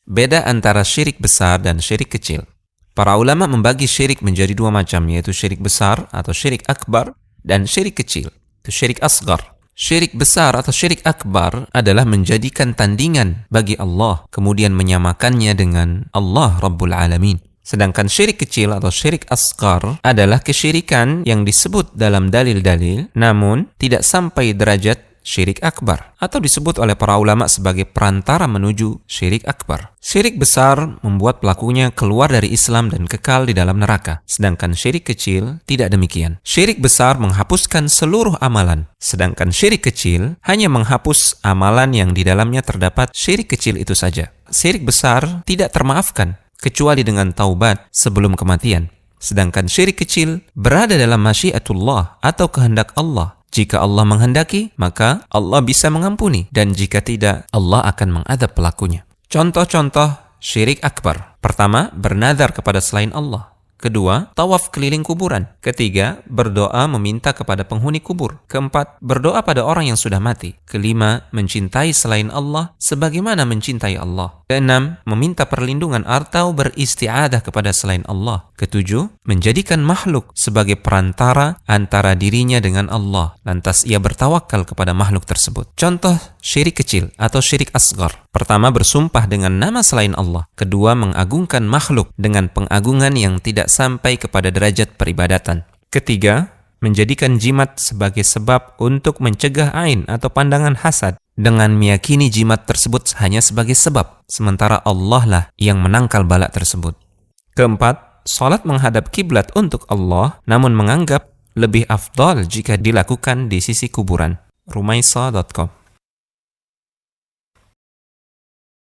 Beda antara syirik besar dan syirik kecil. Para ulama membagi syirik menjadi dua macam, yaitu syirik besar atau syirik akbar dan syirik kecil, itu syirik asgar. Syirik besar atau syirik akbar adalah menjadikan tandingan bagi Allah, kemudian menyamakannya dengan Allah Rabbul Alamin. Sedangkan syirik kecil atau syirik asgar adalah kesyirikan yang disebut dalam dalil-dalil, namun tidak sampai derajat syirik akbar, atau disebut oleh para ulama sebagai perantara menuju syirik akbar. Syirik besar membuat pelakunya keluar dari Islam dan kekal di dalam neraka, sedangkan syirik kecil tidak demikian. Syirik besar menghapuskan seluruh amalan, sedangkan syirik kecil hanya menghapus amalan yang di dalamnya terdapat syirik kecil itu saja. Syirik besar tidak termaafkan kecuali dengan taubat sebelum kematian, sedangkan syirik kecil berada dalam masyiatullah atau kehendak Allah. Jika Allah menghendaki, maka Allah bisa mengampuni, dan jika tidak, Allah akan mengadab pelakunya. Contoh-contoh syirik akbar. Pertama, bernadar kepada selain Allah. Kedua, tawaf keliling kuburan. Ketiga, berdoa meminta kepada penghuni kubur. Keempat, berdoa pada orang yang sudah mati. Kelima, mencintai selain Allah sebagaimana mencintai Allah. Keenam, meminta perlindungan atau beristi'adah kepada selain Allah. Ketujuh, menjadikan makhluk sebagai perantara antara dirinya dengan Allah, lantas ia bertawakal kepada makhluk tersebut. Contoh syirik kecil atau syirik asgar. Pertama, bersumpah dengan nama selain Allah. Kedua, mengagungkan makhluk dengan pengagungan yang tidak sampai kepada derajat peribadatan. Ketiga, menjadikan jimat sebagai sebab untuk mencegah ain atau pandangan hasad dengan meyakini jimat tersebut hanya sebagai sebab, sementara Allah lah yang menangkal bala tersebut. Keempat, salat menghadap kiblat untuk Allah, namun menganggap lebih afdal jika dilakukan di sisi kuburan. Rumaisa.com